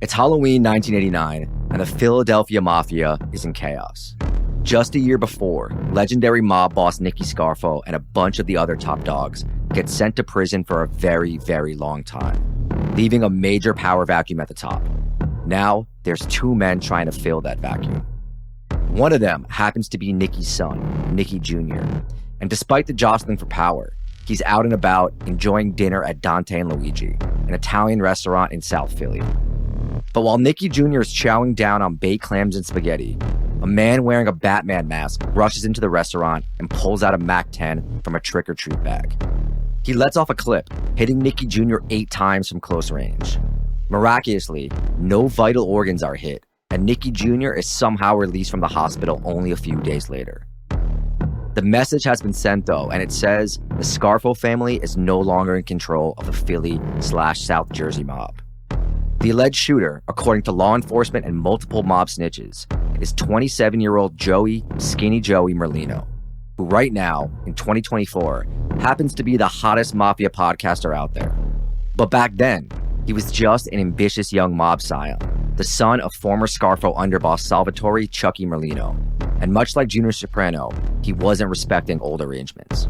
It's Halloween 1989, and the Philadelphia Mafia is in chaos. Just a year before, legendary mob boss Nicky Scarfo and a bunch of the other top dogs get sent to prison for a very, very long time, leaving a major power vacuum at the top. Now, there's two men trying to fill that vacuum. One of them happens to be Nicky's son, Nicky Jr., and despite the jostling for power, he's out and about enjoying dinner at Dante and Luigi, an Italian restaurant in South Philly. But while Nicky Jr. is chowing down on baked clams and spaghetti, a man wearing a Batman mask rushes into the restaurant and pulls out a MAC-10 from a trick-or-treat bag. He lets off a clip, hitting Nicky Jr. 8 times from close range. Miraculously, no vital organs are hit, and Nicky Jr. is somehow released from the hospital only a few days later. The message has been sent, though, and it says the Scarfo family is no longer in control of the Philly/South Jersey mob. The alleged shooter, according to law enforcement and multiple mob snitches, is 27-year-old Joey Skinny Joey Merlino, who right now, in 2024, happens to be the hottest mafia podcaster out there. But back then, he was just an ambitious young mob scion, the son of former Scarfo underboss Salvatore Chuckie Merlino. And much like Junior Soprano, he wasn't respecting old arrangements.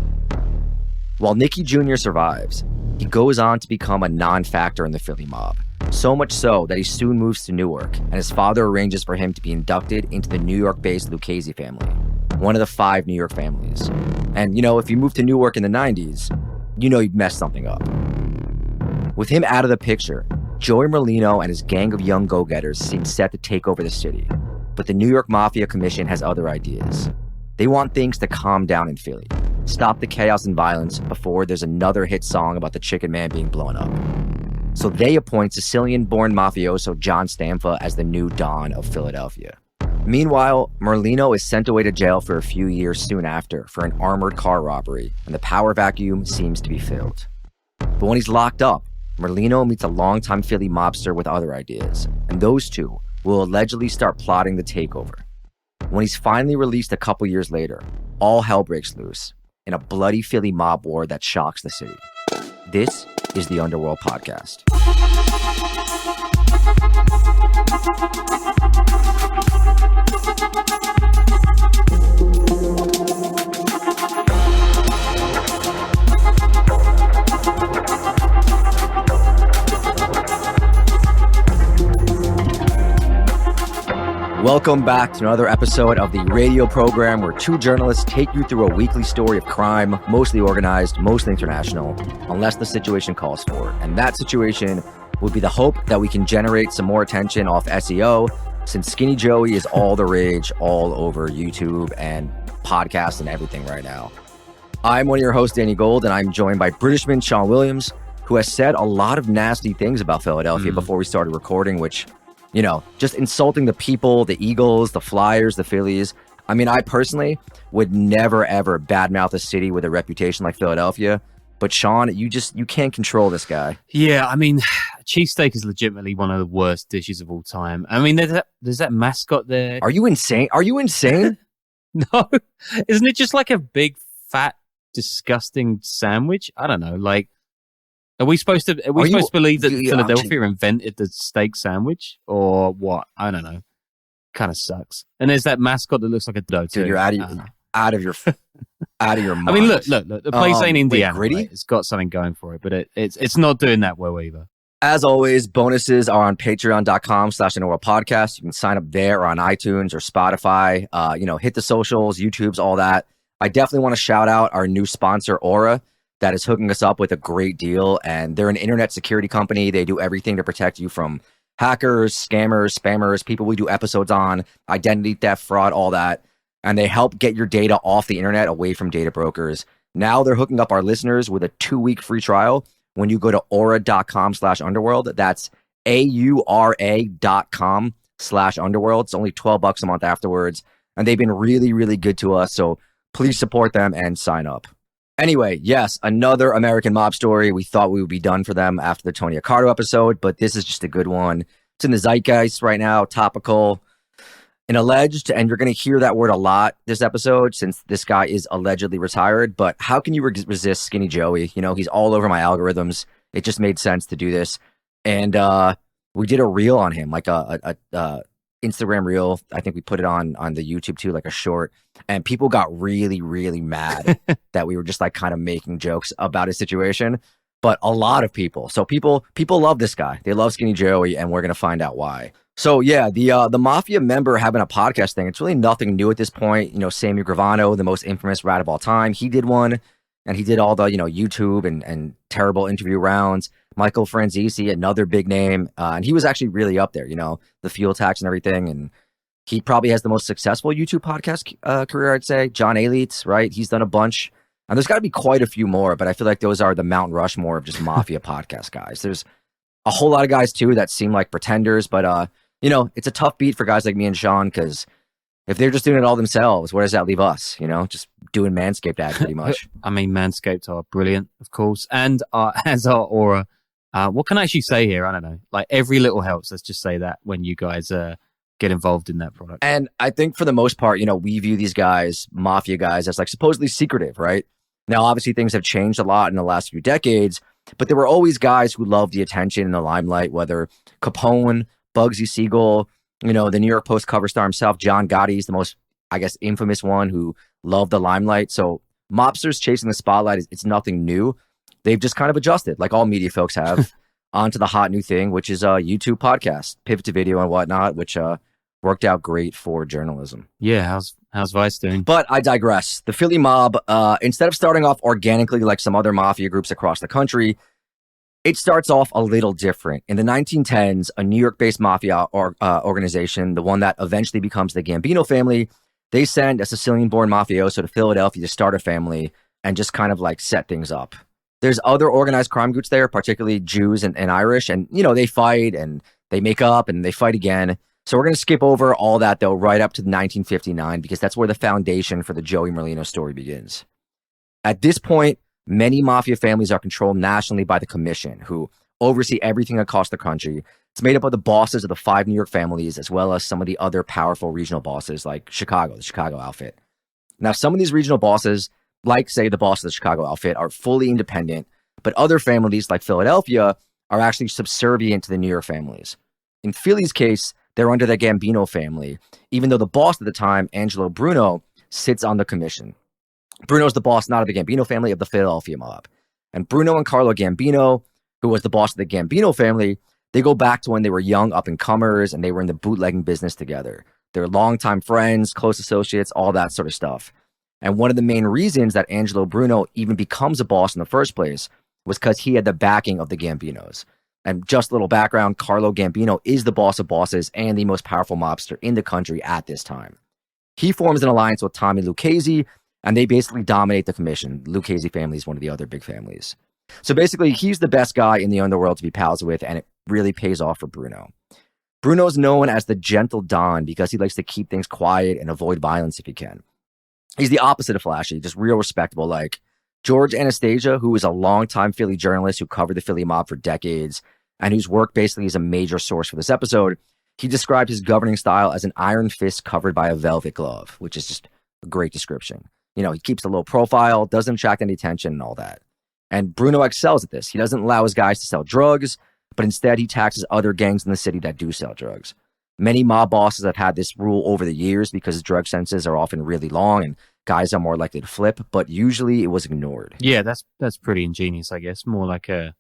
While Nicky Jr. survives, he goes on to become a non-factor in the Philly mob. So much so that he soon moves to Newark, and his father arranges for him to be inducted into the New York-based Lucchese family, one of the 5 New York families. And, if you moved to Newark in the 90s, you'd mess something up. With him out of the picture, Joey Merlino and his gang of young go-getters seem set to take over the city. But the New York Mafia Commission has other ideas. They want things to calm down in Philly, stop the chaos and violence before there's another hit song about the Chicken Man being blown up. So they appoint Sicilian-born mafioso John Stamfa as the new Don of Philadelphia. Meanwhile, Merlino is sent away to jail for a few years soon after for an armored car robbery, and the power vacuum seems to be filled. But when he's locked up, Merlino meets a longtime Philly mobster with other ideas, and those two will allegedly start plotting the takeover. When he's finally released a couple years later, all hell breaks loose in a bloody Philly mob war that shocks the city. This is the Underworld Podcast. Welcome back to another episode of the radio program where 2 journalists take you through a weekly story of crime, mostly organized, mostly international, unless the situation calls for it. And that situation would be the hope that we can generate some more attention off SEO, since Skinny Joey is all the rage all over YouTube and podcasts and everything right now. I'm one of your hosts, Danny Gold, and I'm joined by Britishman Sean Williams, who has said a lot of nasty things about Philadelphia before we started recording, which, just insulting the people, the Eagles, the Flyers, the Phillies. I mean, I personally would never, ever badmouth a city with a reputation like Philadelphia. But Sean, you can't control this guy. Yeah, I mean, cheesesteak is legitimately one of the worst dishes of all time. I mean, there's that mascot there. Are you insane? No, isn't it just like a big, fat, disgusting sandwich? I don't know. Like, are we supposed to believe that Philadelphia invented the steak sandwich or what? I don't know. Kind of sucks. And there's that mascot that looks like a dodo. Dude, you're out of your mind. I mean, look. The place ain't Indiana. Gritty? Right? It's got something going for it, but it's not doing that well either. As always, bonuses are on patreon.com/Underworld Podcast. You can sign up there or on iTunes or Spotify. Hit the socials, YouTube's, all that. I definitely want to shout out our new sponsor, Aura, that is hooking us up with a great deal. And they're an internet security company. They do everything to protect you from hackers, scammers, spammers, people we do episodes on, identity theft, fraud, all that. And they help get your data off the internet, away from data brokers. Now they're hooking up our listeners with a 2-week free trial when you go to aura.com/underworld. That's aura.com/underworld. It's only $12 a month afterwards. And they've been really, really good to us. So please support them and sign up. Anyway, yes, another American mob story. We thought we would be done for them after the Tony Accardo episode, but this is just a good one. It's in the zeitgeist right now, topical, and alleged, and you're going to hear that word a lot this episode since this guy is allegedly retired. But how can you resist Skinny Joey? He's all over my algorithms. It just made sense to do this. And We did a reel on him, like a Instagram reel. I think we put it on the YouTube too, like a short. And people got really, really mad that we were just like kind of making jokes about his situation. But a lot of people. So people love this guy. They love Skinny Joey, and we're gonna find out why. So yeah, the Mafia member having a podcast thing, it's really nothing new at this point. You know, Sammy Gravano, the most infamous rat of all time, he did one, and he did all the, you know, YouTube and terrible interview rounds. Michael Franzese, another big name, and he was actually really up there, you know, the fuel tax and everything, and he probably has the most successful YouTube podcast career, I'd say. John Ailey, right? He's done a bunch. And there's got to be quite a few more, but I feel like those are the Mount Rushmore of just Mafia podcast guys. There's a whole lot of guys, too, that seem like pretenders, but, you know, it's a tough beat for guys like me and Sean, because if they're just doing it all themselves, where does that leave us? You know, just doing Manscaped ads pretty much. I mean, Manscaped are brilliant, of course, and as our aura. What can I actually say here? I don't know. Like, every little helps. Let's just say that when you guys get involved in that product. And I think for the most part, you know, we view these guys, Mafia guys, as like supposedly secretive, right? Now, obviously, things have changed a lot in the last few decades, but there were always guys who loved the attention and the limelight, whether Capone, Bugsy Siegel, you know, the New York Post cover star himself, John Gotti's the most, I guess, infamous one who loved the limelight. So mobsters chasing the spotlight, it's nothing new. They've just kind of adjusted, like all media folks have, onto the hot new thing, which is a YouTube podcast, pivot to video and whatnot, which worked out great for journalism. Yeah, how's Vice doing? But I digress. The Philly mob, instead of starting off organically like some other mafia groups across the country, it starts off a little different. In the 1910s, a New York-based mafia organization, the one that eventually becomes the Gambino family, they send a Sicilian-born mafioso to Philadelphia to start a family and just kind of like set things up. There's other organized crime groups there, particularly Jews and Irish, and, you know, they fight and they make up and they fight again. So we're going to skip over all that, though, right up to 1959, because that's where the foundation for the Joey Merlino story begins. At this point, many mafia families are controlled nationally by the Commission, who oversee everything across the country. It's made up of the bosses of the 5 New York families, as well as some of the other powerful regional bosses like Chicago, the Chicago outfit. Now, some of these regional bosses, like, say, the boss of the Chicago outfit, are fully independent, but other families, like Philadelphia, are actually subservient to the New York families. In Philly's case, they're under the Gambino family, even though the boss at the time, Angelo Bruno, sits on the commission. Bruno's the boss not of the Gambino family, of the Philadelphia mob. And Bruno and Carlo Gambino, who was the boss of the Gambino family, they go back to when they were young up-and-comers and they were in the bootlegging business together. They're longtime friends, close associates, all that sort of stuff. And one of the main reasons that Angelo Bruno even becomes a boss in the first place was because he had the backing of the Gambinos. And just a little background, Carlo Gambino is the boss of bosses and the most powerful mobster in the country at this time. He forms an alliance with Tommy Lucchese, and they basically dominate the commission. Lucchese family is one of the other big families. So basically, he's the best guy in the underworld to be pals with, and it really pays off for Bruno. Bruno's known as the Gentle Don because he likes to keep things quiet and avoid violence if he can. He's the opposite of flashy, just real respectable, like George Anastasia, who is a longtime Philly journalist who covered the Philly mob for decades, and whose work basically is a major source for this episode. He described his governing style as an iron fist covered by a velvet glove, which is just a great description. You know, he keeps a low profile, doesn't attract any attention and all that. And Bruno excels at this. He doesn't allow his guys to sell drugs, but instead he taxes other gangs in the city that do sell drugs. Many mob bosses have had this rule over the years because drug sentences are often really long and guys are more likely to flip, but usually it was ignored. Yeah, that's pretty ingenious, I guess. More like a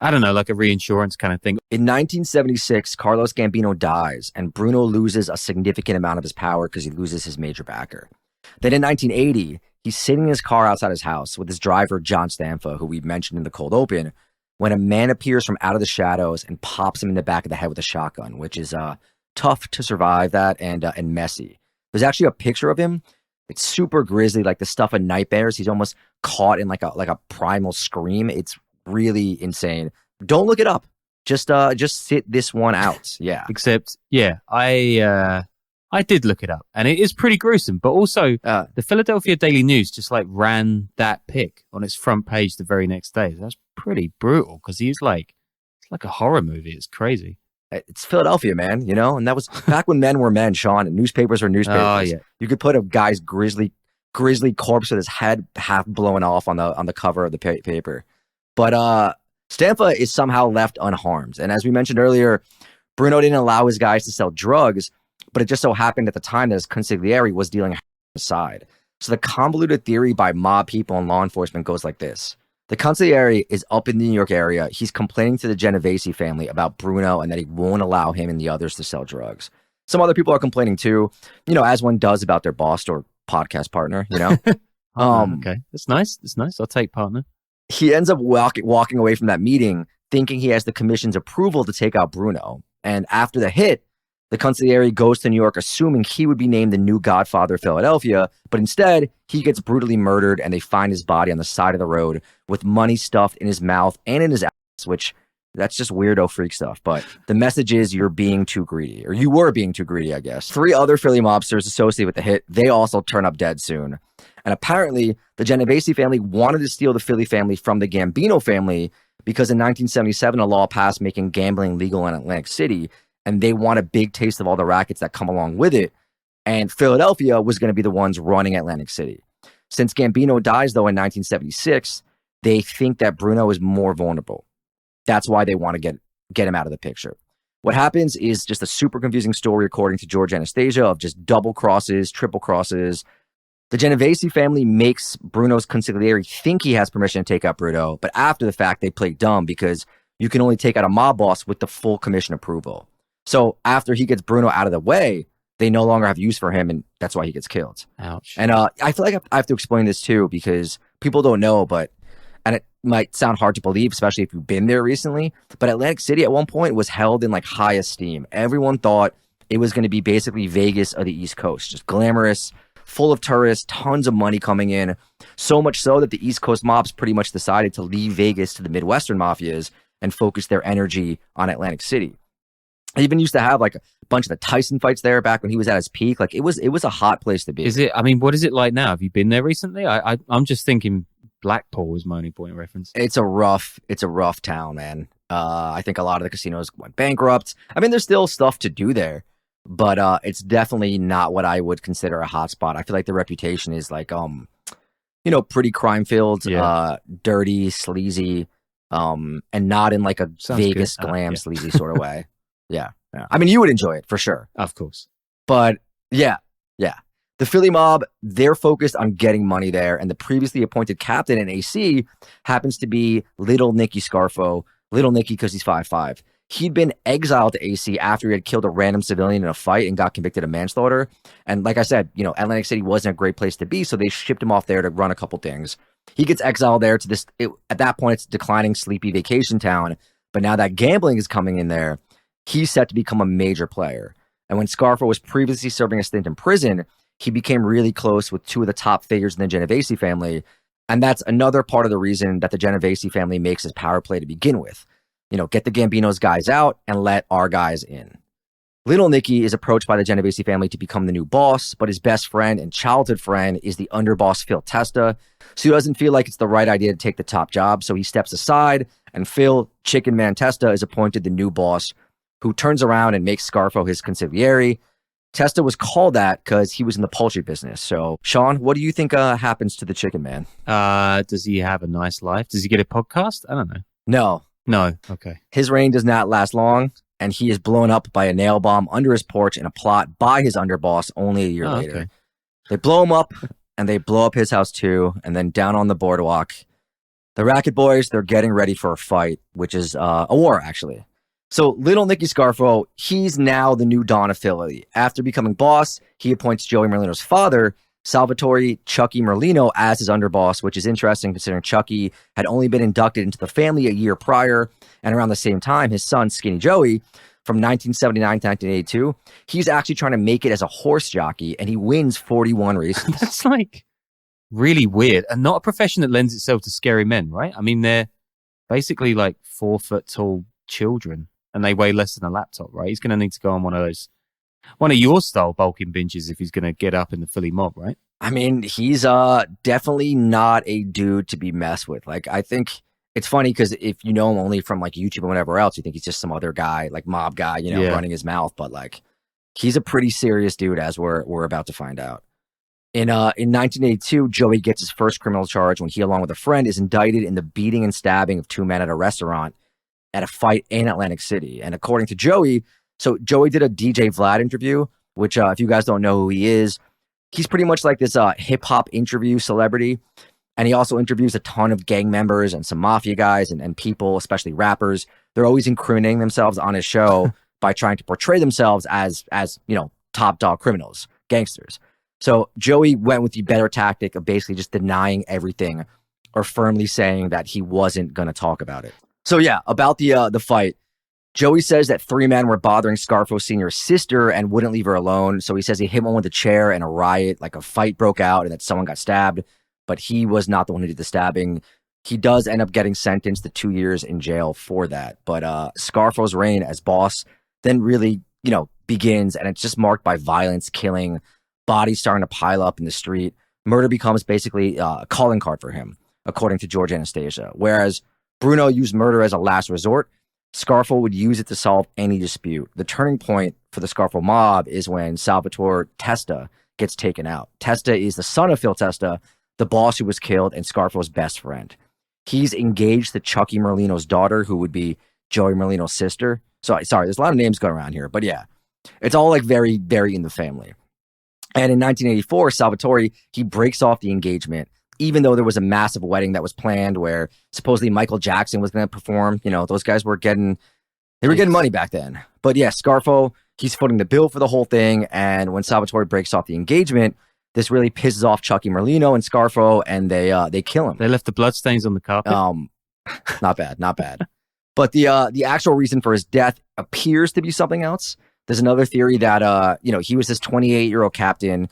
reinsurance kind of thing. In 1976, Carlos Gambino dies, and Bruno loses a significant amount of his power because he loses his major backer. Then in 1980, he's sitting in his car outside his house with his driver, John Stamfa, who we mentioned in the cold open, when a man appears from out of the shadows and pops him in the back of the head with a shotgun, which is tough to survive that and messy. There's actually a picture of him. It's super grisly, like the stuff of Night Bears. He's almost caught in like a primal scream. It's really insane. Don't look it up. Just sit this one out. Yeah. Except, yeah, I did look it up, and it is pretty gruesome. But also, the Philadelphia Daily News just like ran that pic on its front page the very next day. That's pretty brutal because it's like a horror movie. It's crazy. It's Philadelphia, man. You know, and that was back when men were men, Sean, and newspapers were newspapers. Oh, yeah. You could put a guy's grisly corpse with his head half blown off on the cover of the paper. But Stamfa is somehow left unharmed. And as we mentioned earlier, Bruno didn't allow his guys to sell drugs, but it just so happened at the time that his consigliere was dealing on the side. So the convoluted theory by mob people and law enforcement goes like this. The consigliere is up in the New York area. He's complaining to the Genovese family about Bruno and that he won't allow him and the others to sell drugs. Some other people are complaining too, as one does about their boss or podcast partner, Okay, that's nice. That's nice. I'll take partner. He ends up walking away from that meeting thinking he has the commission's approval to take out Bruno. And after the hit, the consigliere goes to New York assuming he would be named the new godfather of Philadelphia, but instead he gets brutally murdered and they find his body on the side of the road with money stuffed in his mouth and in his ass, which that's just weirdo freak stuff. But the message is you're being too greedy, or you were being too greedy, I guess. 3 other Philly mobsters associated with the hit, they also turn up dead soon. And apparently the Genovese family wanted to steal the Philly family from the Gambino family because in 1977 a law passed making gambling legal in Atlantic City, and they want a big taste of all the rackets that come along with it. And Philadelphia was going to be the ones running Atlantic City. Since Gambino dies, though, in 1976, they think that Bruno is more vulnerable. That's why they want to get him out of the picture. What happens is just a super confusing story, according to George Anastasia, of just double crosses, triple crosses. The Genovese family makes Bruno's consigliere think he has permission to take out Bruno, but after the fact, they play dumb because you can only take out a mob boss with the full commission approval. So after he gets Bruno out of the way, they no longer have use for him, and that's why he gets killed. Ouch. And I feel like I have to explain this too, because people don't know, and it might sound hard to believe, especially if you've been there recently, but Atlantic City at one point was held in like high esteem. Everyone thought it was going to be basically Vegas of the East Coast, just glamorous, full of tourists, tons of money coming in. So much so that the East Coast mobs pretty much decided to leave Vegas to the Midwestern mafias and focus their energy on Atlantic City. He even used to have like a bunch of the Tyson fights there back when he was at his peak. Like it was a hot place to be. Is it? I mean, what is it like now? Have you been there recently? I'm just thinking Blackpool was my only point of reference. It's a rough town, man. I think a lot of the casinos went bankrupt. I mean, there's still stuff to do there, but it's definitely not what I would consider a hot spot. I feel like the reputation is like, pretty crime filled, dirty, sleazy, and not in like a Sounds Vegas good. glam sleazy sort of way. Yeah. I mean, you would enjoy it for sure. Of course. But yeah. The Philly mob, they're focused on getting money there. And the previously appointed captain in AC happens to be Little Nicky Scarfo. Little Nicky because he's 5'5". He'd been exiled to AC after he had killed a random civilian in a fight and got convicted of manslaughter. And like I said, Atlantic City wasn't a great place to be, so they shipped him off there to run a couple things. He gets exiled there to at that point, it's a declining, sleepy vacation town. But now that gambling is coming in there, he's set to become a major player. And when Scarfo was previously serving a stint in prison, he became really close with 2 of the top figures in the Genovese family. And that's another part of the reason that the Genovese family makes his power play to begin with. Get the Gambino's guys out and let our guys in. Little Nicky is approached by the Genovese family to become the new boss, but his best friend and childhood friend is the underboss Phil Testa. So he doesn't feel like it's the right idea to take the top job, so he steps aside, and Phil, Chicken Man Testa, is appointed the new boss, who turns around and makes Scarfo his consigliere. Testa was called that because he was in the poultry business. So, Sean, what do you think happens to the Chicken Man? Does he have a nice life? Does he get a podcast? I don't know. No. Okay. His reign does not last long, and he is blown up by a nail bomb under his porch in a plot by his underboss only a year later. Okay. They blow him up, and they blow up his house too, and then down on the boardwalk, the Racket Boys, they're getting ready for a fight, which is a war, actually. So Little Nicky Scarfo, he's now the new Don of Philly. After becoming boss, he appoints Joey Merlino's father, Salvatore Chuckie Merlino, as his underboss, which is interesting considering Chuckie had only been inducted into the family a year prior, and around the same time, his son, Skinny Joey, from 1979 to 1982, he's actually trying to make it as a horse jockey, and he wins 41 races. That's like really weird, and not a profession that lends itself to scary men, right? I mean, they're basically like 4 foot tall children. And they weigh less than a laptop, right? He's going to need to go on one of your style bulking binges if he's going to get up in the Philly mob, right? I mean, he's definitely not a dude to be messed with. Like, I think it's funny because if you know him only from like YouTube or whatever else, you think he's just some other guy, like mob guy, running his mouth. But like, he's a pretty serious dude, as we're about to find out. In 1982, Joey gets his first criminal charge when he, along with a friend, is indicted in the beating and stabbing of 2 men at a restaurant at a fight in Atlantic City. And according to Joey, So Joey did a DJ Vlad interview, which if you guys don't know who he is, he's pretty much like this hip hop interview celebrity. And he also interviews a ton of gang members and some mafia guys and people, especially rappers. They're always incriminating themselves on his show by trying to portray themselves as top dog criminals, gangsters. So Joey went with the better tactic of basically just denying everything or firmly saying that he wasn't going to talk about it. So yeah, about the fight, Joey says that 3 men were bothering Scarfo Sr.'s sister and wouldn't leave her alone. So he says he hit one with a chair and a riot, like a fight broke out and that someone got stabbed, but he was not the one who did the stabbing. He does end up getting sentenced to 2 years in jail for that. But Scarfo's reign as boss then really, begins, and it's just marked by violence, killing, bodies starting to pile up in the street. Murder becomes basically a calling card for him, according to George Anastasia. Whereas Bruno used murder as a last resort, Scarfo would use it to solve any dispute. The turning point for the Scarfo mob is when Salvatore Testa gets taken out. Testa is the son of Phil Testa, the boss who was killed and Scarfo's best friend. He's engaged to Chuckie Merlino's daughter, who would be Joey Merlino's sister. So, sorry, there's a lot of names going around here, but yeah, it's all like very, very in the family. And in 1984, Salvatore, he breaks off the engagement, even though there was a massive wedding that was planned where supposedly Michael Jackson was going to perform. Those guys were getting money back then. But yeah, Scarfo, he's footing the bill for the whole thing. And when Salvatore breaks off the engagement, this really pisses off Chuckie Merlino and Scarfo, and they kill him. They left the bloodstains on the carpet. Not bad. But the actual reason for his death appears to be something else. There's another theory that he was this 28-year-old captain.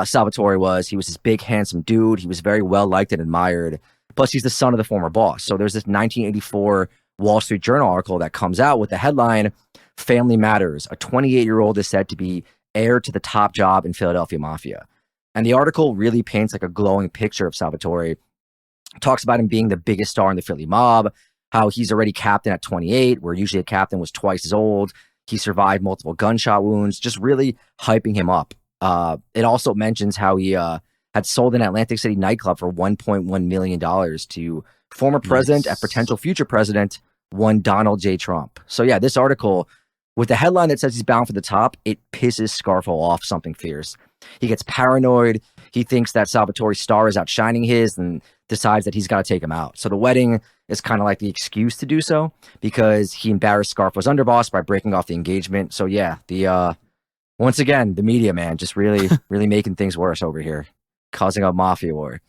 Salvatore was. He was this big, handsome dude. He was very well liked and admired. Plus, he's the son of the former boss. So there's this 1984 Wall Street Journal article that comes out with the headline, "Family Matters. A 28-year-old is said to be heir to the top job in Philadelphia Mafia." And the article really paints like a glowing picture of Salvatore. Talks about him being the biggest star in the Philly mob, how he's already captain at 28, where usually a captain was twice as old. He survived multiple gunshot wounds, just really hyping him up. It also mentions how he had sold an Atlantic City nightclub for $1.1 million to former president and potential future president, one Donald J. Trump. So yeah, this article, with the headline that says he's bound for the top, it pisses Scarfo off something fierce. He gets paranoid. He thinks that Salvatore's star is outshining his and decides that he's got to take him out. So the wedding is kind of like the excuse to do so because he embarrassed Scarfo's underboss by breaking off the engagement. So yeah, once again, the media, man, just really making things worse over here, causing a mafia war.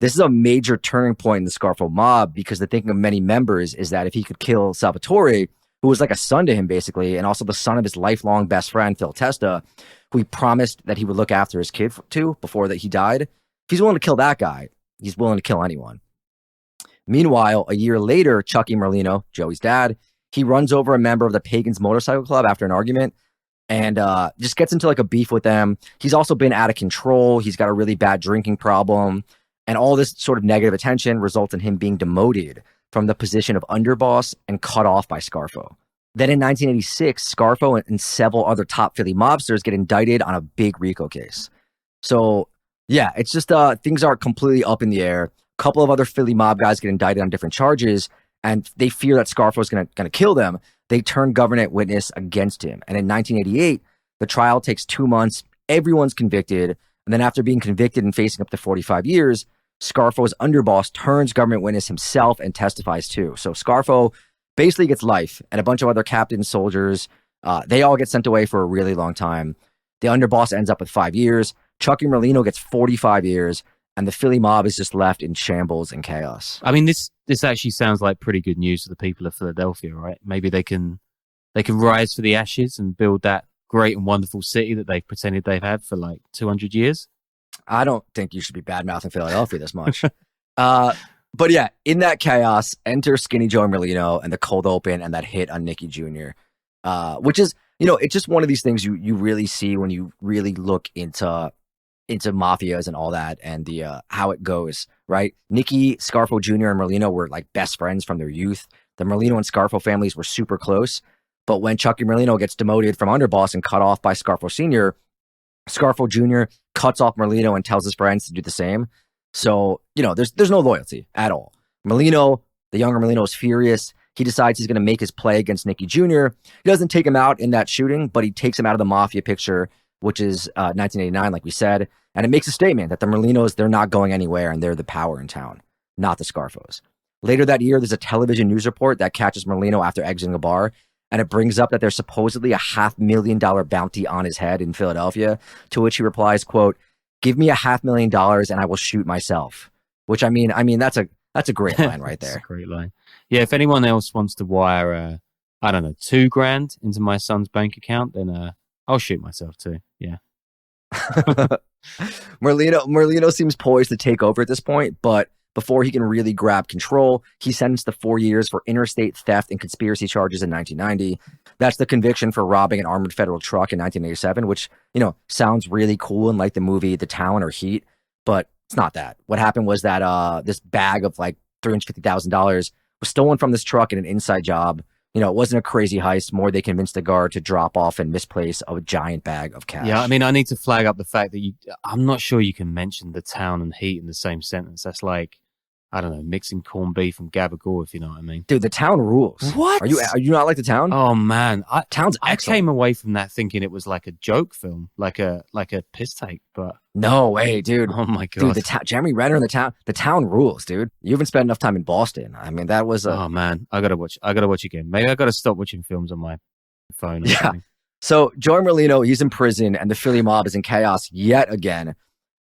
This is a major turning point in the Scarfo mob because the thinking of many members is that if he could kill Salvatore, who was like a son to him basically, and also the son of his lifelong best friend, Phil Testa, who he promised that he would look after his kid to before that he died. If he's willing to kill that guy, he's willing to kill anyone. Meanwhile, a year later, Chuckie Merlino, Joey's dad, he runs over a member of the Pagans Motorcycle Club after an argument and just gets into like a beef with them. He's also been out of control. He's got a really bad drinking problem. And all this sort of negative attention results in him being demoted from the position of underboss and cut off by Scarfo. Then in 1986, Scarfo and several other top Philly mobsters get indicted on a big RICO case. So yeah, it's just things are completely up in the air. A couple of other Philly mob guys get indicted on different charges, and they fear that Scarfo is going to kill them. They turn government witness against him. And in 1988, the trial takes 2 months. Everyone's convicted. And then after being convicted and facing up to 45 years, Scarfo's underboss turns government witness himself and testifies too. So Scarfo basically gets life, and a bunch of other captains, soldiers, they all get sent away for a really long time. The underboss ends up with 5 years. Chuckie Merlino gets 45 years, and the Philly mob is just left in shambles and chaos. I mean, this actually sounds like pretty good news for the people of Philadelphia, right? Maybe they can rise for the ashes and build that great and wonderful city that they've pretended they've had for like 200 years. I don't think you should be bad-mouthing Philadelphia this much. But yeah, in that chaos, enter Skinny Joey Merlino and the cold open and that hit on Nicky Jr., which is, it's just one of these things you really see when you really look into mafias and all that and the how it goes, right? Nicky, Scarfo Jr., and Merlino were like best friends from their youth. The Merlino and Scarfo families were super close. But when Chuckie Merlino gets demoted from underboss and cut off by Scarfo Sr., Scarfo Jr. cuts off Merlino and tells his friends to do the same. So, there's no loyalty at all. Merlino, the younger Merlino, is furious. he decides he's going to make his play against Nicky Jr. He doesn't take him out in that shooting, but he takes him out of the mafia picture, which is 1989, like we said. And it makes a statement that the Merlinos, they're not going anywhere and they're the power in town, not the Scarfos. Later that year, there's a television news report that catches Merlino after exiting a bar, and it brings up that there's supposedly a $500,000 bounty on his head in Philadelphia, to which he replies, quote, "Give me $500,000 and I will shoot myself." Which, I mean, that's a great line right there. That's a great line. Yeah, if anyone else wants to wire, I don't know, $2,000 into my son's bank account, then I'll shoot myself too. Yeah. Merlino seems poised to take over at this point, but before he can really grab control, he's sentenced to 4 years for interstate theft and conspiracy charges in 1990. That's the conviction for robbing an armored federal truck in 1987, which, sounds really cool and like the movie The Town or Heat, but it's not that. What happened was that this bag of like $350,000 was stolen from this truck in an inside job. It wasn't a crazy heist. More, they convinced the guard to drop off and misplace a giant bag of cash. Yeah, I mean, I need to flag up the fact that I'm not sure you can mention The Town and Heat in the same sentence. That's like, I don't know, mixing corned beef and gabagool, if you know what I mean. Dude, The Town rules. What? Are you not like The Town? Oh man, Town's excellent. I came away from that thinking it was like a joke film, like a piss take, but no way, dude. Oh my god, dude, Jeremy Renner in The Town rules, dude. You haven't spent enough time in Boston. I mean, that was oh man, I gotta watch again. Maybe I gotta stop watching films on my phone. Or something. So Joey Merlino, he's in prison, and the Philly mob is in chaos yet again.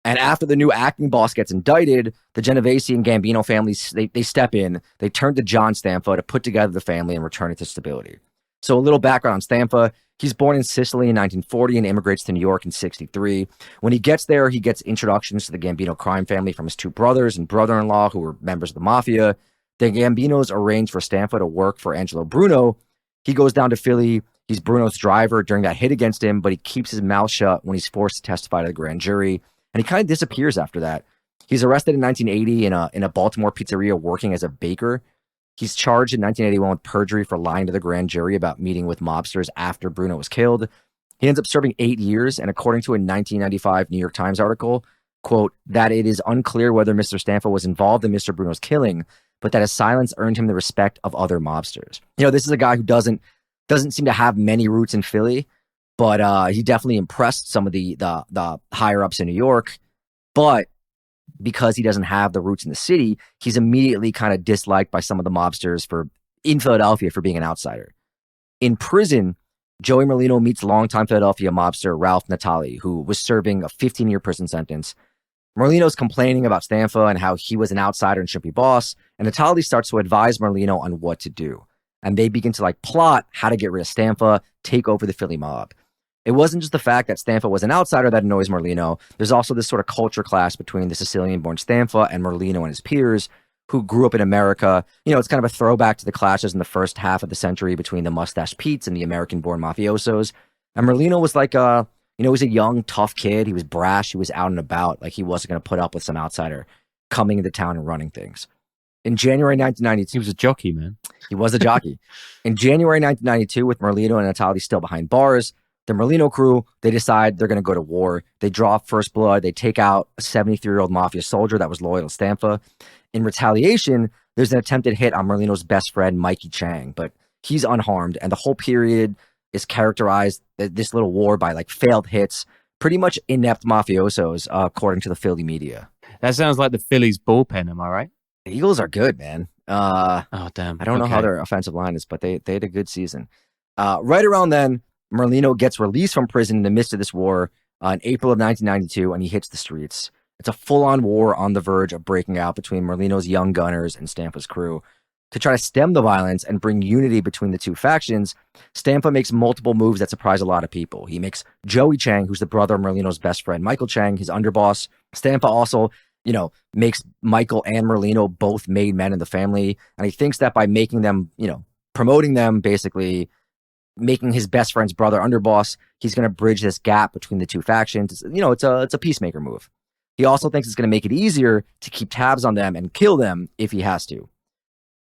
And after the new acting boss gets indicted, the Genovese and Gambino families, they step in. They turn to John Stampa to put together the family and return it to stability. So a little background on Stampa. He's born in Sicily in 1940 and immigrates to New York in 1963. When he gets there, he gets introductions to the Gambino crime family from his two brothers and brother-in-law who were members of the mafia. The Gambinos arrange for Stampa to work for Angelo Bruno. He goes down to Philly. He's Bruno's driver during that hit against him, but he keeps his mouth shut when he's forced to testify to the grand jury. And he kind of disappears after that. He's arrested in 1980 in a Baltimore pizzeria working as a baker. He's charged in 1981 with perjury for lying to the grand jury about meeting with mobsters after Bruno was killed. He ends up serving 8 years, and according to a 1995 New York Times article, quote, that it is unclear whether Mr. Stampa was involved in Mr. Bruno's killing, but that his silence earned him the respect of other mobsters. This is a guy who doesn't seem to have many roots in Philly, but he definitely impressed some of the higher-ups in New York. But because he doesn't have the roots in the city, he's immediately kind of disliked by some of the mobsters in Philadelphia for being an outsider. In prison, Joey Merlino meets longtime Philadelphia mobster Ralph Natali, who was serving a 15-year prison sentence. Merlino's complaining about Stampa and how he was an outsider and shouldn't be boss, and Natali starts to advise Merlino on what to do. And they begin to plot how to get rid of Stampa, take over the Philly mob. It wasn't just the fact that Stampa was an outsider that annoys Merlino. There's also this sort of culture clash between the Sicilian-born Stampa and Merlino and his peers who grew up in America. It's kind of a throwback to the clashes in the first half of the century between the Mustache Petes and the American-born mafiosos. And Merlino was he was a young, tough kid. He was brash. He was out and about. He wasn't going to put up with some outsider coming into town and running things. In January 1992... He was a jockey, man. He was a jockey. In January 1992, with Merlino and Natali still behind bars, the Merlino crew, they decide they're going to go to war. They draw up first blood. They take out a 73-year-old mafia soldier that was loyal to Stampa. In retaliation, there's an attempted hit on Merlino's best friend, Mikey Chang, but he's unharmed. And the whole period is characterized, this little war, by failed hits, pretty much inept mafiosos, according to the Philly media. That sounds like the Phillies bullpen, am I right? The Eagles are good, man. Oh, damn. I don't know how their offensive line is, but they had a good season. Right around then, Merlino gets released from prison in the midst of this war in April of 1992, and he hits the streets. It's a full-on war on the verge of breaking out between Merlino's young gunners and Stampa's crew. To try to stem the violence and bring unity between the two factions, Stampa makes multiple moves that surprise a lot of people. He makes Joey Chang, who's the brother of Merlino's best friend, Michael Chang, his underboss. Stampa also, makes Michael and Merlino both made men in the family, and he thinks that by making them, promoting them, basically making his best friend's brother underboss, he's going to bridge this gap between the two factions. It's a peacemaker move. He also thinks it's going to make it easier to keep tabs on them and kill them if he has to.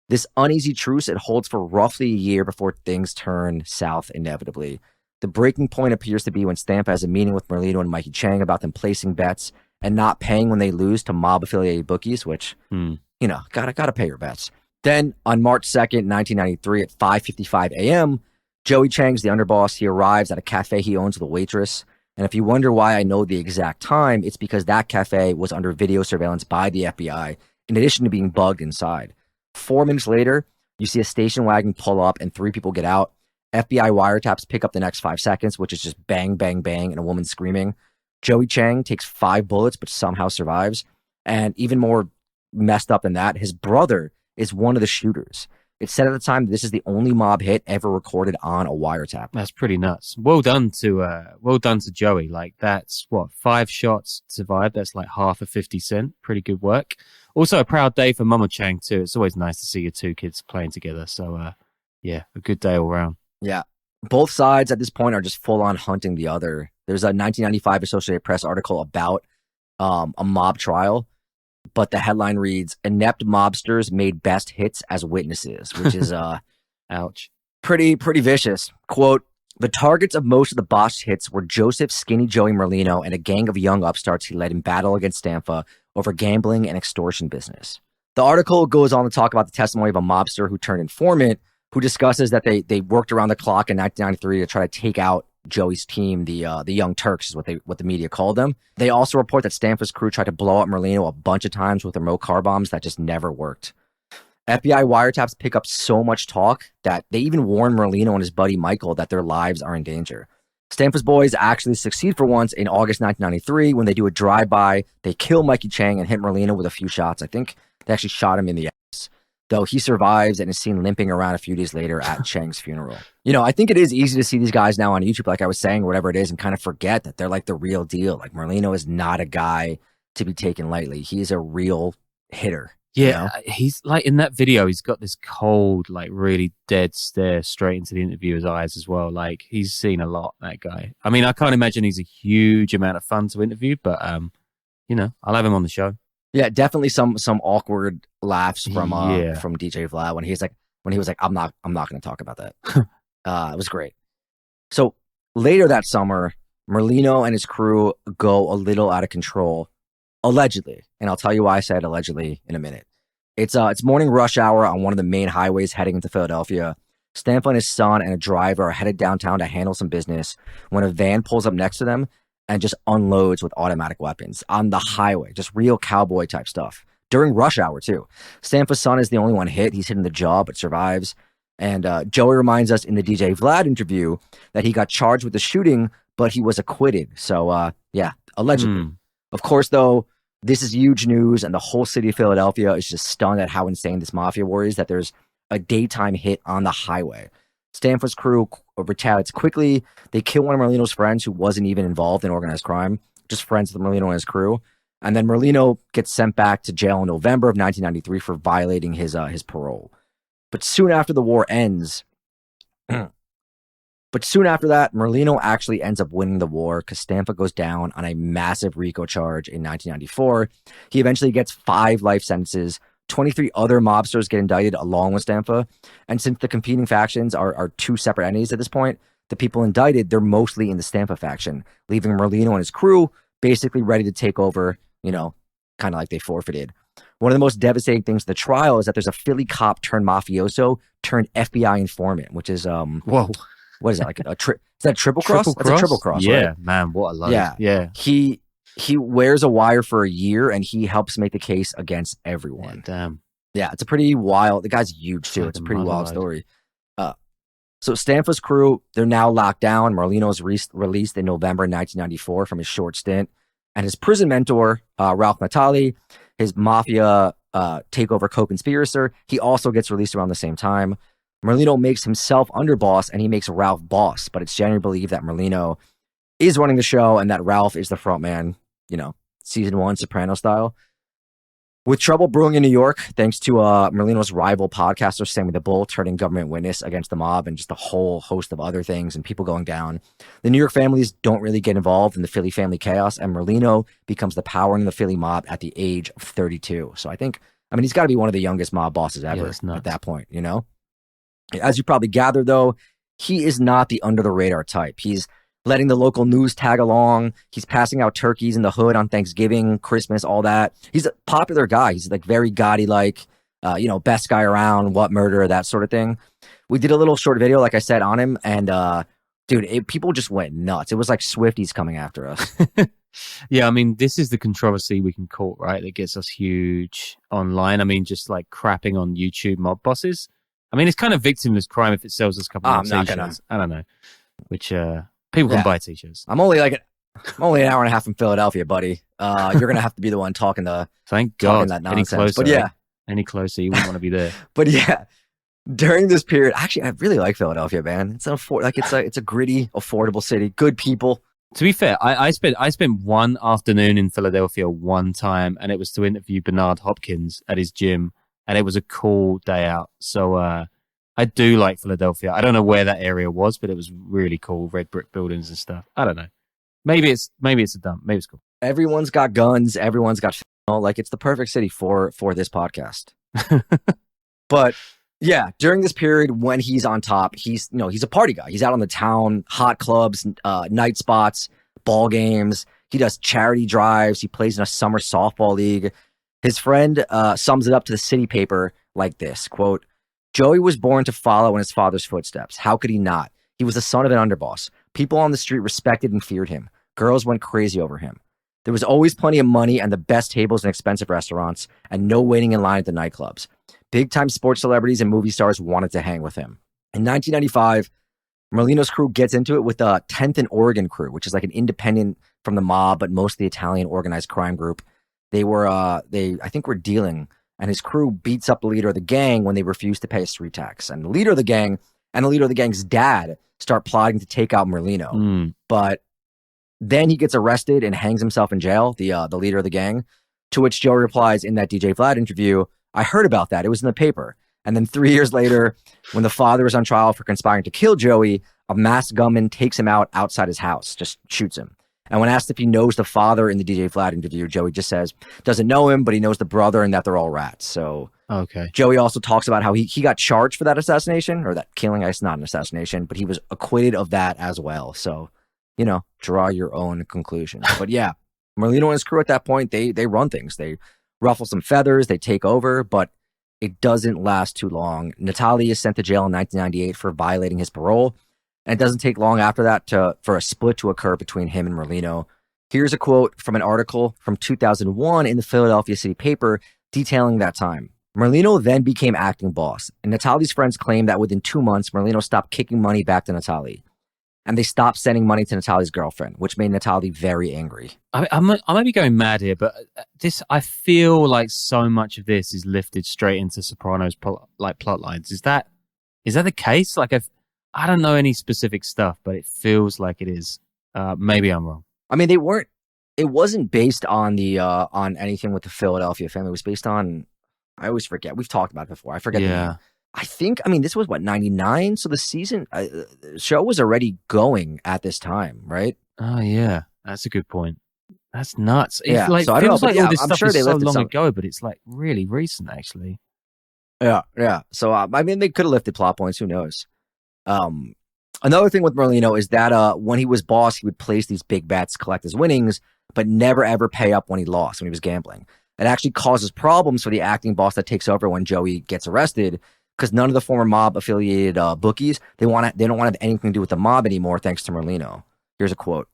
This uneasy truce, it holds for roughly a year before things turn south inevitably. The breaking point appears to be when Stampa has a meeting with Merlino and Mikey Chang about them placing bets and not paying when they lose to mob-affiliated bookies, which, gotta pay your bets. Then on March 2nd, 1993 at 5:55 a.m., Joey Chang's the underboss. He arrives at a cafe he owns with a waitress. And if you wonder why I know the exact time, it's because that cafe was under video surveillance by the FBI, in addition to being bugged inside. 4 minutes later, you see a station wagon pull up and 3 people get out. FBI wiretaps pick up the next 5 seconds, which is just bang, bang, bang, and a woman screaming. Joey Chang takes 5 bullets, but somehow survives. And even more messed up than that, his brother is one of the shooters. It's said at the time that this is the only mob hit ever recorded on a wiretap. That's pretty nuts. Well done to Joey. Like, that's 5 shots survived. That's like half of 50 Cent. Pretty good work. Also a proud day for Mama Chang too. It's always nice to see your 2 kids playing together. So yeah, a good day all around. Yeah. Both sides at this point are just full on hunting the other. There's a 1995 Associated Press article about a mob trial, but the headline reads, "Inept mobsters made best hits as witnesses," which is ouch. Pretty vicious. Quote, "The targets of most of the botched hits were Joseph Skinny Joey Merlino and a gang of young upstarts he led in battle against Stanfa over gambling and extortion business." The article goes on to talk about the testimony of a mobster who turned informant, who discusses that they worked around the clock in 1993 to try to take out Joey's team, the Young Turks is what the media called them. They also report that Stanfa's crew tried to blow up Merlino a bunch of times with remote car bombs that just never worked. FBI wiretaps pick up so much talk that they even warn Merlino and his buddy Michael that their lives are in danger. Stanfa's boys actually succeed for once in August 1993 when they do a drive-by. They kill Mikey Chang and hit Merlino with a few shots. I think they actually shot him in the ass, though he survives and is seen limping around a few days later at Chang's funeral. You know, I think it is easy to see these guys now on YouTube, like I was saying, or whatever it is, and kind of forget that they're like the real deal. Like, Merlino is not a guy to be taken lightly. He's a real hitter. Yeah, you know? He's like, in that video, he's got this cold, like really dead stare straight into the interviewer's eyes as well. Like, he's seen a lot, that guy. I mean, I can't imagine he's a huge amount of fun to interview, but you know, I'll have him on the show. Yeah, definitely some awkward laughs from DJ Vlad when he was like, I'm not going to talk about that. It was great. So later that summer, Merlino and his crew go a little out of control, allegedly, and I'll tell you why I said allegedly in a minute. It's morning rush hour on one of the main highways heading into Philadelphia. Stanfa and his son and a driver are headed downtown to handle some business when a van pulls up next to them and just unloads with automatic weapons on the highway, just real cowboy type stuff. During rush hour, too. Stanfa's son is the only one hit. He's hit in the jaw, but survives. And Joey reminds us in the DJ Vlad interview that he got charged with the shooting, but he was acquitted. So, yeah, allegedly. Of course, though, this is huge news, and the whole city of Philadelphia is just stunned at how insane this mafia war is, that there's a daytime hit on the highway. Stanfa's crew retaliates quickly. They kill one of Merlino's friends who wasn't even involved in organized crime, just friends with Merlino and his crew. And then Merlino gets sent back to jail in November of 1993 for violating his parole. But soon after the war ends, Merlino actually ends up winning the war because Stanfa goes down on a massive RICO charge in 1994. He eventually gets 5 life sentences. 23 other mobsters get indicted along with Stanfa. And since the competing factions are 2 separate entities at this point, the people indicted, they're mostly in the Stanfa faction, leaving Merlino and his crew basically ready to take over, you know, kind of like they forfeited. One of the most devastating things of the trial is that there's a Philly cop turned mafioso turned FBI informant, which is, whoa. What is that, like is that triple cross? That's a triple cross, yeah, right? Man, what a life. Yeah. He wears a wire for a year, and he helps make the case against everyone. Yeah, damn. Yeah, it's a pretty wild. The guy's huge too. It's a pretty wild story. So Stanfa's crew, they're now locked down. Merlino's released in November 1994 from his short stint, and his prison mentor, Ralph Natali, his mafia takeover co-conspirator, he also gets released around the same time. Merlino makes himself underboss, and he makes Ralph boss. But it's generally believed that Merlino is running the show and that Ralph is the front man, you know, season 1 Soprano style. With trouble brewing in New York, thanks to Merlino's rival podcaster, Sammy the Bull, turning government witness against the mob and just a whole host of other things and people going down, the New York families don't really get involved in the Philly family chaos, and Merlino becomes the power in the Philly mob at the age of 32. So I mean, he's got to be one of the youngest mob bosses ever at that point, you know? As you probably gathered, though, he is not the under-the-radar type. He's letting the local news tag along. He's passing out turkeys in the hood on Thanksgiving, Christmas, all that. He's a popular guy. He's like very gaudy-like. best guy around, what murder, that sort of thing. We did a little short video, like I said, on him, and dude, people just went nuts. It was like Swifties coming after us. Yeah, I mean, this is the controversy we can call, right? That gets us huge online. I mean, just like crapping on YouTube mob bosses. I mean, it's kind of victimless crime if it sells us a couple of t-shirts. I don't know. Which people can buy t-shirts. I'm only an hour and a half from Philadelphia, buddy. You're gonna have to be the one talking Thank God. That nonsense. Any closer, but yeah, any closer, you wouldn't want to be there. But yeah, during this period, actually, I really like Philadelphia, man. It's a gritty, affordable city. Good people. To be fair, I spent one afternoon in Philadelphia one time, and it was to interview Bernard Hopkins at his gym, and it was a cool day out. So I do like Philadelphia. I don't know where that area was, but it was really cool. Red brick buildings and stuff. I don't know. Maybe it's a dump. Maybe it's cool. Everyone's got guns. Everyone's got like it's the perfect city for this podcast. But yeah, during this period when he's on top, he's a party guy. He's out on the town, hot clubs, night spots, ball games. He does charity drives. He plays in a summer softball league. His friend sums it up to the city paper like this, quote, "Joey was born to follow in his father's footsteps. How could he not? He was the son of an underboss. People on the street respected and feared him. Girls went crazy over him. There was always plenty of money and the best tables in expensive restaurants and no waiting in line at the nightclubs. Big-time sports celebrities and movie stars wanted to hang with him." In 1995, Merlino's crew gets into it with the 10th and Oregon crew, which is like an independent from the mob, but mostly Italian organized crime group. They were dealing, and his crew beats up the leader of the gang when they refuse to pay a street tax. And the leader of the gang and the leader of the gang's dad start plotting to take out Merlino. But then he gets arrested and hangs himself in jail, the leader of the gang, to which Joe replies in that DJ Vlad interview, "I heard about that. It was in the paper." And then 3 years later, when the father is on trial for conspiring to kill Joey, a masked gunman takes him outside his house, just shoots him. And when asked if he knows the father in the DJ Vlad interview, Joey just says, doesn't know him, but he knows the brother and that they're all rats. So okay. Joey also talks about how he got charged for that assassination, or that killing. It's not an assassination, but he was acquitted of that as well. So, draw your own conclusions. But yeah, Merlino and his crew at that point, they run things. They ruffle some feathers, they take over, but it doesn't last too long. Natali is sent to jail in 1998 for violating his parole. And it doesn't take long after that for a split to occur between him and Merlino. Here's a quote from an article from 2001 in the Philadelphia City paper detailing that time. Merlino then became acting boss, and Natali's friends claim that within 2 months, Merlino stopped kicking money back to Natali. And they stopped sending money to Natali's girlfriend, which made Natali very angry. I might be going mad here, but I feel like so much of this is lifted straight into Sopranos plot lines. Is that the case? Like, I don't know any specific stuff, but it feels like it is. Maybe I'm wrong. I mean, it wasn't based on on anything with the Philadelphia family. It was based on, I always forget. We've talked about it before. I forget the name. I think, this was 99? So the season, show was already going at this time, right? Oh, yeah. That's a good point. That's nuts. Yeah, so I don't know, like all this stuff sure is so long ago, but it's like really recent, actually. Yeah. So, they could have lifted plot points. Who knows? Another thing with Merlino is that when he was boss, he would place these big bets, collect his winnings, but never ever pay up when he lost, when he was gambling. It actually causes problems for the acting boss that takes over when Joey gets arrested, because none of the former mob affiliated bookies, they don't want to have anything to do with the mob anymore, thanks to Merlino. Here's a quote.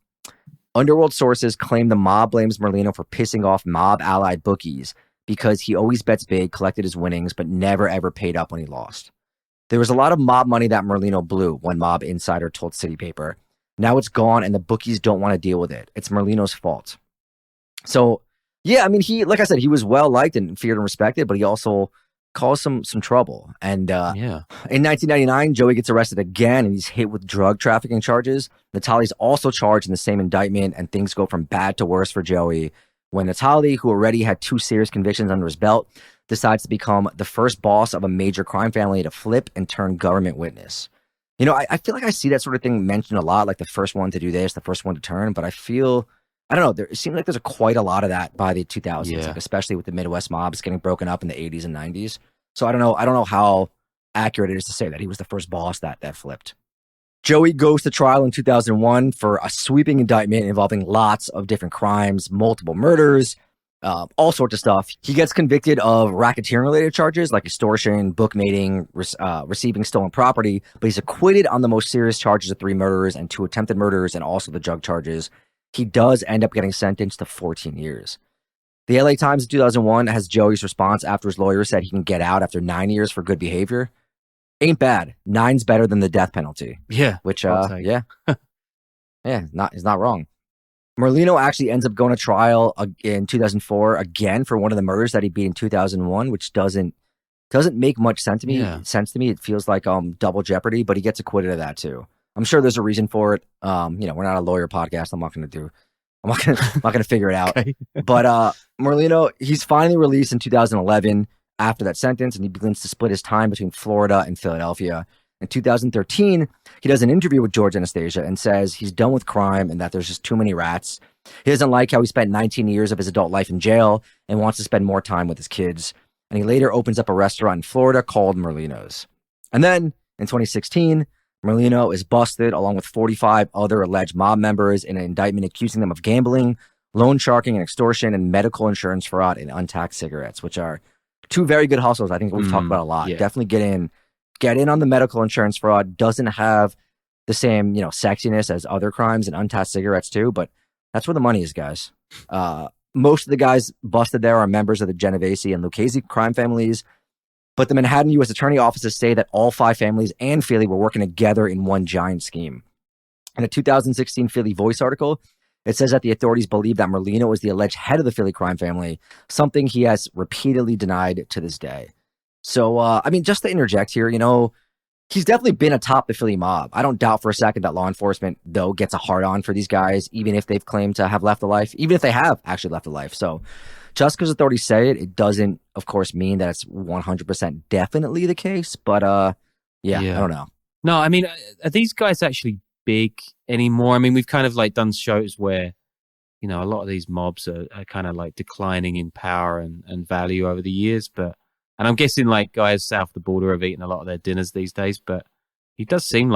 Underworld sources claim the mob blames Merlino for pissing off mob allied bookies because he always bets big, collected his winnings, but never ever paid up when he lost. There was a lot of mob money that Merlino blew, one mob insider told City Paper. Now it's gone and the bookies don't want to deal with it. It's Merlino's fault. So, yeah, he, like I said, he was well liked and feared and respected, but he also caused some trouble. And in 1999, Joey gets arrested again and he's hit with drug trafficking charges. Natali's also charged in the same indictment, and things go from bad to worse for Joey when Natali, who already had 2 serious convictions under his belt, decides to become the first boss of a major crime family to flip and turn government witness. I feel like I see that sort of thing mentioned a lot, like the first one to do this, the first one to turn, but I don't know, it seems like there's quite a lot of that by the 2000s, like especially with the Midwest mobs getting broken up in the 80s and 90s. So I don't know how accurate it is to say that he was the first boss that flipped. Joey goes to trial in 2001 for a sweeping indictment involving lots of different crimes, multiple murders. all sorts of stuff. He gets convicted of racketeering-related charges like extortion, bookmaking, receiving stolen property, but he's acquitted on the most serious charges of 3 murders and 2 attempted murders and also the drug charges. He does end up getting sentenced to 14 years. The LA Times in 2001 has Joey's response after his lawyer said he can get out after 9 years for good behavior. Ain't bad. 9's better than the death penalty. Yeah. Which, yeah. Yeah, is not wrong. Merlino actually ends up going to trial in 2004 again for one of the murders that he beat in 2001, which doesn't make much sense to me. Yeah. It feels like double jeopardy, but he gets acquitted of that too. I'm sure there's a reason for it. We're not a lawyer podcast. I'm not going to figure it out. Okay. But Merlino, he's finally released in 2011 after that sentence, and he begins to split his time between Florida and Philadelphia. In 2013, he does an interview with George Anastasia and says he's done with crime and that there's just too many rats. He doesn't like how he spent 19 years of his adult life in jail and wants to spend more time with his kids. And he later opens up a restaurant in Florida called Merlino's. And then in 2016, Merlino is busted along with 45 other alleged mob members in an indictment accusing them of gambling, loan sharking and extortion, and medical insurance fraud and untaxed cigarettes, which are 2 very good hustles. I think we've talked about a lot. Yeah. Definitely get in on the medical insurance fraud. Doesn't have the same, sexiness as other crimes and untaxed cigarettes too, but that's where the money is, guys. Most of the guys busted there are members of the Genovese and Lucchese crime families, but the Manhattan U.S. Attorney offices say that all 5 families and Philly were working together in one giant scheme. In a 2016 Philly Voice article, it says that the authorities believe that Merlino is the alleged head of the Philly crime family, something he has repeatedly denied to this day. So, just to interject here, he's definitely been atop the Philly mob. I don't doubt for a second that law enforcement, though, gets a hard-on for these guys, even if they've claimed to have left the life, even if they have actually left the life. So just because authorities say it, it doesn't, of course, mean that it's 100% definitely the case. But, I don't know. No, are these guys actually big anymore? We've kind of done shows where, a lot of these mobs are kind of declining in power and value over the years, and I'm guessing guys south of the border have eaten a lot of their dinners these days, but he does seem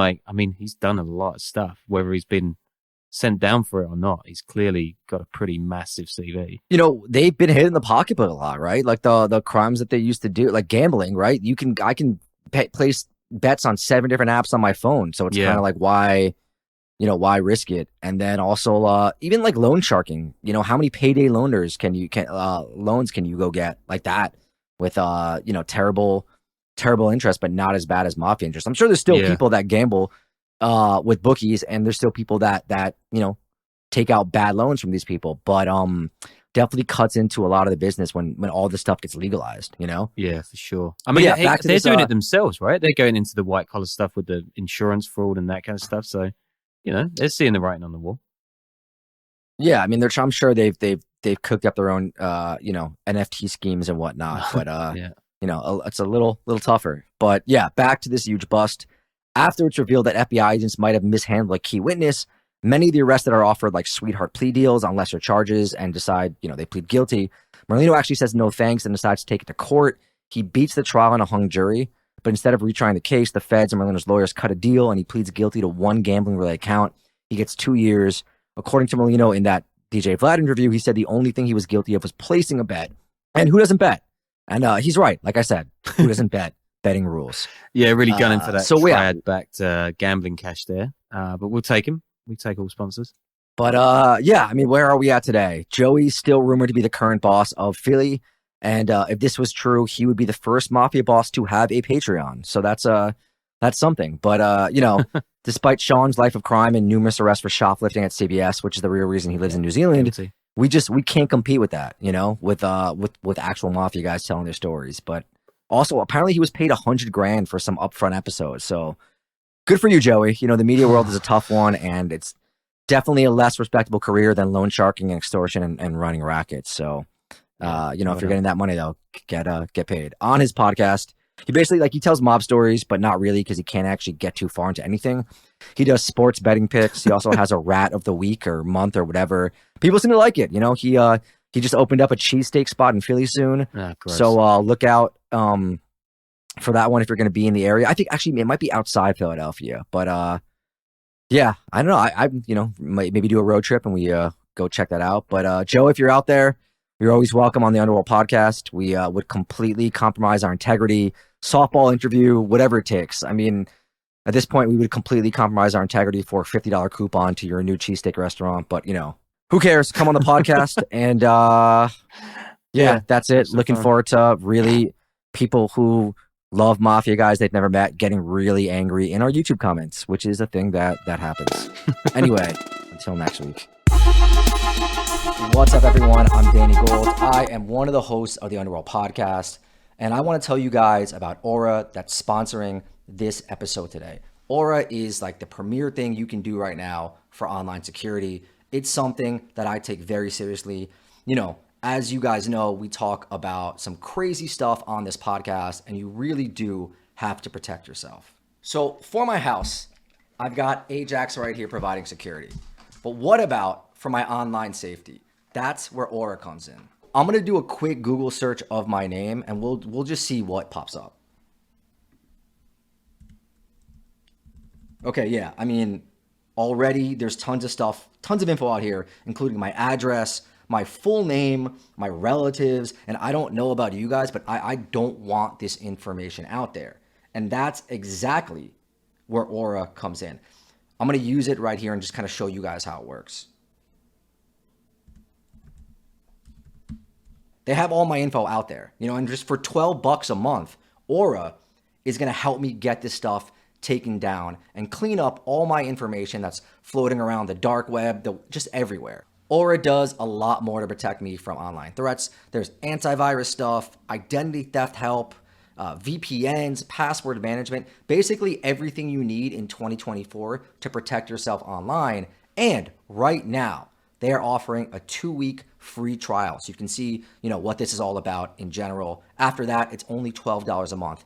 he's done a lot of stuff, whether he's been sent down for it or not. He's clearly got a pretty massive CV. They've been hitting the pocketbook a lot, right? The crimes that they used to do, like gambling, right? I can place bets on 7 different apps on my phone. So it's kind of why risk it? And then also, even loan sharking, how many payday loans can you go get like that? With terrible interest, but not as bad as mafia interest. I'm sure there's still people that gamble with bookies, and there's still people that take out bad loans from these people. But definitely cuts into a lot of the business when all this stuff gets legalized. Yeah, for sure. They're doing it themselves, right? They're going into the white collar stuff with the insurance fraud and that kind of stuff. So they're seeing the writing on the wall. Yeah, I'm sure they've cooked up their own, NFT schemes and whatnot. But, it's a little tougher. But yeah, back to this huge bust. After it's revealed that FBI agents might have mishandled a key witness, many of the arrested are offered sweetheart plea deals on lesser charges and decide, they plead guilty. Merlino actually says no thanks and decides to take it to court. He beats the trial on a hung jury, but instead of retrying the case, the feds and Merlino's lawyers cut a deal and he pleads guilty to 1 gambling-related count. He gets 2 years. According to Merlino, in that DJ Vlad interview, he said the only thing he was guilty of was placing a bet. And who doesn't bet? And he's right. Like I said, who doesn't bet? Betting rules. Yeah, really gunning for that triad-backed gambling cash there. But we'll take him. We take all sponsors. But where are we at today? Joey's still rumored to be the current boss of Philly. And if this was true, he would be the first mafia boss to have a Patreon. So that's something. But, despite Sean's life of crime and numerous arrests for shoplifting at CBS, which is the real reason he lives in New Zealand, we can't compete with that, with actual mafia guys telling their stories. But also, apparently he was paid $100,000 for some upfront episodes. So good for you, Joey. The media world is a tough one, and it's definitely a less respectable career than loan sharking and extortion and running rackets. So, if you're getting that money, though, get paid. On his podcast, he basically, he tells mob stories, but not really because he can't actually get too far into anything. He does sports betting picks. He also has a rat of the week or month or whatever. People seem to like it. He just opened up a cheesesteak spot in Philly soon. So look out for that one if you're going to be in the area. I think actually it might be outside Philadelphia. But I don't know. I maybe do a road trip and we go check that out. But Joe, if you're out there, You're always welcome on the Underworld podcast. We would completely compromise our integrity, softball interview, whatever it takes. I mean, at this point, we would completely compromise our integrity for a $50 coupon to your new cheesesteak restaurant. But, you know, who cares? Come on the podcast. And yeah, that's it. Looking forward to really people who love Mafia guys they've never met getting really angry in our YouTube comments, which is a thing that happens. Anyway, until next week. What's up, everyone? I'm Danny Gold. I am one of the hosts of the Underworld podcast, and I want to tell you guys about Aura that's sponsoring this episode today. Aura is like the premier thing you can do right now for online security. It's something that I take very seriously. You know, as you guys know, we talk about some crazy stuff on this podcast, and you really do have to protect yourself. So for my house, I've got Ajax right here providing security. But what about for my online safety? That's where Aura comes in. I'm gonna do a quick Google search of my name, and we'll just see what pops up. Okay, yeah, I mean, already there's tons of stuff, tons of info out here, including my address, my full name, my relatives, and I don't know about you guys, but I don't want this information out there. And that's exactly where Aura comes in. I'm gonna use it right here and just kind of show you guys how it works. They have all my info out there, you know, and just for $12 a month, Aura is gonna help me get this stuff taken down and clean up all my information that's floating around the dark web, just everywhere. Aura does a lot more to protect me from online threats. There's antivirus stuff, identity theft help, VPNs, password management, basically everything you need in 2024 to protect yourself online. And right now, they are offering a 2-week free trial. So you can see, you know, what this is all about in general. After that, it's only $12 a month.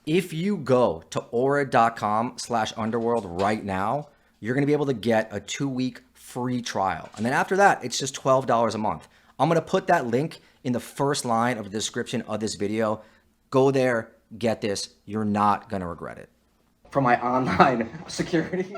If you go to aura.com/underworld right now, you're going to be able to get a 2-week free trial. And then after that, it's just $12 a month. I'm going to put that link in the first line of the description of this video. Go there, get this. You're not going to regret it. For my online security.